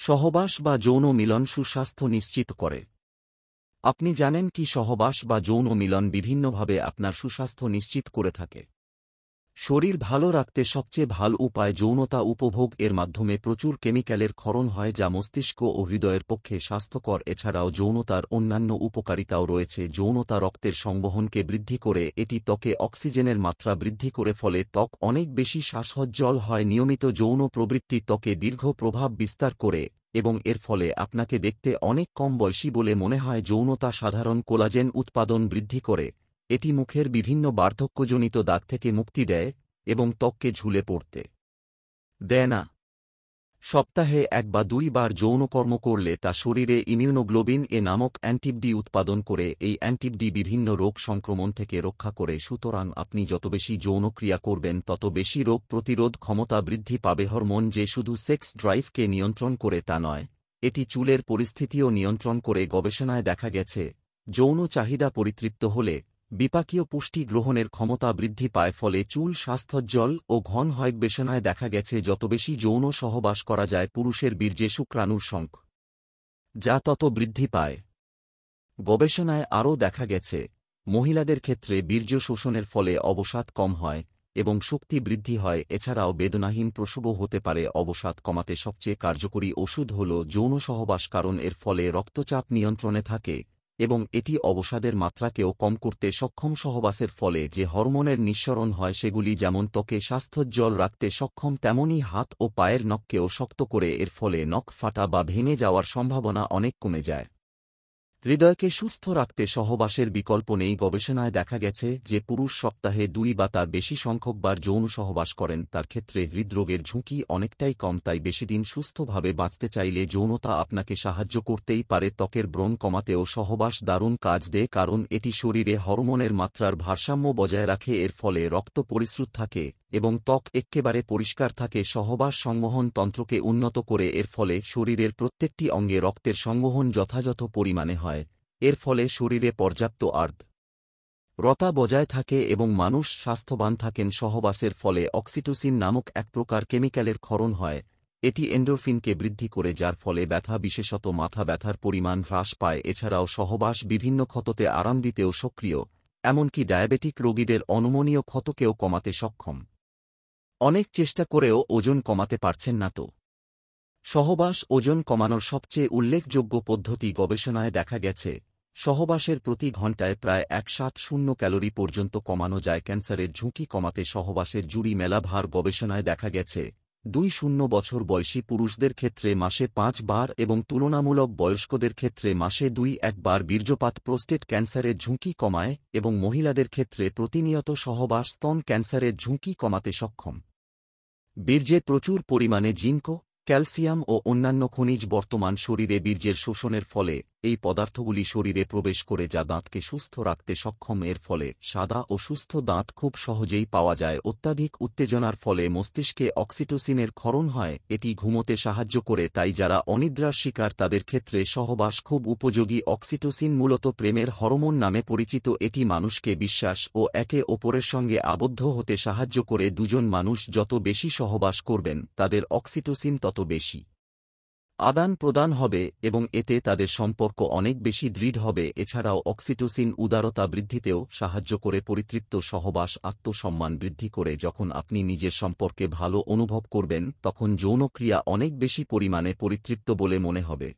সহবাস বা যৌন মিলন সুস্বাস্থ্য নিশ্চিত করে। আপনি জানেন কি সহবাস বা যৌন মিলন বিভিন্নভাবে আপনার সুস্বাস্থ্য নিশ্চিত করে থাকে। শরীর ভালো রাখতে সবচেয়ে ভালো উপায় যৌনতা উপভোগ এর মাধ্যমে প্রচুর কেমিক্যালের ক্ষরণ হয় যা মস্তিষ্ক ও হৃদয়ের পক্ষে স্বাস্থ্যকর। এছাড়াও যৌনতার অন্যান্য উপকারিতাও রয়েছে। যৌনতা রক্তের সংবহনকে বৃদ্ধি করে, এটি ত্বকে অক্সিজেনের মাত্রা বৃদ্ধি করে, ফলে ত্বক অনেক বেশি শ্বাসসজ্জল হয়। নিয়মিত যৌন প্রবৃত্তি ত্বকে দীর্ঘ প্রভাব বিস্তার করে এবং এর ফলে আপনাকে দেখতে অনেক কম বয়সী বলে মনে হয়। যৌনতা সাধারণ কোলাজেন উৎপাদন বৃদ্ধি করে, এটি মুখের বিভিন্ন বার্ধক্যজনিত দাগ থেকে মুক্তি দেয় এবং ত্বককে ঝুলে পড়তে দেয় না। সপ্তাহে 1 বা 2 বার যৌনকর্ম করলে তা শরীরে ইমিউনোগ্লোবিন এ নামক অ্যান্টিবডি উৎপাদন করে। এই অ্যান্টিবডি বিভিন্ন রোগ সংক্রমণ থেকে রক্ষা করে। সুতরাং আপনি যত বেশি যৌনক্রিয়া করবেন তত বেশি রোগ প্রতিরোধ ক্ষমতা বৃদ্ধি পাবে। হরমোন যে শুধু সেক্স ড্রাইভকে নিয়ন্ত্রণ করে তা নয়, এটি চুলের পরিস্থিতিও নিয়ন্ত্রণ করে। গবেষণায় দেখা গেছে, যৌন চাহিদা পরিতৃপ্ত হলে বিপাকীয় পুষ্টি গ্রহণের ক্ষমতা বৃদ্ধি পায়, ফলে চুল স্বাস্থ্যোজ্জ্বল ও ঘন হয়। গবেষণায় দেখা গেছে, যত বেশি যৌন সহবাস করা যায় পুরুষের বীর্যে শুক্রাণুর সংখ্যা যা তত বৃদ্ধি পায়। গবেষণায় আরও দেখা গেছে, মহিলাদের ক্ষেত্রে বীর্য শোষণের ফলে অবসাদ কম হয় এবং শক্তি বৃদ্ধি হয়। এছাড়াও বেদনাহীন প্রসবও হতে পারে। অবসাদ কমাতে সবচেয়ে কার্যকরী ওষুধ হল যৌন সহবাস, কারণ এর ফলে রক্তচাপ নিয়ন্ত্রণে থাকে এবং এটি অবসাদের মাত্রাকেও কম করতে সক্ষম। সহবাসের ফলে যে হরমোনের নিঃসরণ হয় সেগুলি যেমন ত্বকে স্বাস্থ্যোজ্জ্বল রাখতে সক্ষম, তেমনি হাত ও পায়ের নখকেও শক্ত করে। এর ফলে নখ ফাটা বা ভেঙে যাওয়ার সম্ভাবনা অনেক কমে যায়। হৃদয়কে সুস্থ রাখতে সহবাসের বিকল্প নেই। গবেষণায় দেখা গেছে, যে পুরুষ সপ্তাহে 2 বা তার বেশি সংখ্যকবার যৌন সহবাস করেন তার ক্ষেত্রে হৃদরোগের ঝুঁকি অনেকটাই কম। তাই বেশিদিন সুস্থভাবে বাঁচতে চাইলে যৌনতা আপনাকে সাহায্য করতেই পারে। ত্বকের ব্রণ কমাতেও সহবাস দারুণ কাজ দেয়, কারণ এটি শরীরে হরমোনের মাত্রার ভারসাম্য বজায় রাখে। এর ফলে রক্ত পরিশ্রুত থাকে এবং ত্বক এক্কেবারে পরিষ্কার থাকে। সহবাস সংবহন তন্ত্রকে উন্নত করে, এর ফলে শরীরের প্রত্যেকটি অঙ্গে রক্তের সংবহন যথাযথ পরিমাণে হয়। এর ফলে শরীরে পর্যাপ্ত আর্দ্রতা বজায় থাকে এবং মানুষ স্বাস্থ্যবান থাকেন। সহবাসের ফলে অক্সিটোসিন নামক এক প্রকার কেমিক্যালের ক্ষরণ হয়। এটি এন্ডোরফিনকে বৃদ্ধি করে, যার ফলে ব্যথা, বিশেষত মাথা ব্যথার পরিমাণ হ্রাস পায়। এছাড়াও সহবাস বিভিন্ন ক্ষততে আরাম দিতেও সক্রিয়, এমনকি ডায়াবেটিক রোগীদের অনমনীয় ক্ষতকেও কমাতে সক্ষম। অনেক চেষ্টা করেও ওজন কমাতে পারছেন না তো? সহবাস ওজন কমানোর সবচেয়ে উল্লেখযোগ্য পদ্ধতি। গবেষণায় দেখা গেছে, সহবাসের প্রতি ঘণ্টায় প্রায় 170 ক্যালোরি পর্যন্ত কমানো যায়। ক্যান্সারের ঝুঁকি কমাতে সহবাসের জুড়ি মেলা ভার। গবেষণায় দেখা গেছে, 2-0 বছর বয়সী পুরুষদের ক্ষেত্রে মাসে 5 বার এবং তুলনামূলক বয়স্কদের ক্ষেত্রে মাসে 2-1 বার বীর্যপাত প্রোস্টেট ক্যান্সারের ঝুঁকি কমায় এবং মহিলাদের ক্ষেত্রে প্রতিনিয়ত সহবাস স্তন ক্যান্সারের ঝুঁকি কমাতে সক্ষম। বীর্যে প্রচুর পরিমাণে জিঙ্ক, ক্যালসিয়াম ও অন্যান্য খনিজ বর্তমান শরীরে বীর্যের শোষণের ফলে এই পদার্থগুলি শরীরে প্রবেশ করে, যা দাঁতকে সুস্থ রাখতে সক্ষম। এর ফলে সাদা ও সুস্থ দাঁত খুব সহজেই পাওয়া যায়। অত্যাধিক উত্তেজনার ফলে মস্তিষ্কে অক্সিটোসিনের ক্ষরণ হয়, এটি ঘুমোতে সাহায্য করে। তাই যারা অনিদ্রার শিকার তাদের ক্ষেত্রে সহবাস খুব উপযোগী। অক্সিটোসিন মূলত প্রেমের হরমোন নামে পরিচিত। এটি মানুষকে বিশ্বাস ও একে অপরের সঙ্গে আবদ্ধ হতে সাহায্য করে। দুজন মানুষ যত বেশি সহবাস করবেন তাদের অক্সিটোসিন তত বেশি আদান প্রদান হবে এবং এতে তাদের সম্পর্ক অনেক বেশি দৃঢ় হবে। এছাড়াও অক্সিটোসিন উদারতা বৃদ্ধিতেও সাহায্য করে। পরিতৃপ্ত সহবাস আত্মসম্মান বৃদ্ধি করে। যখন আপনি নিজের সম্পর্কে ভালো অনুভব করবেন তখন যৌনক্রিয়া অনেক বেশি পরিমাণে পরিতৃপ্ত বলে মনে হবে।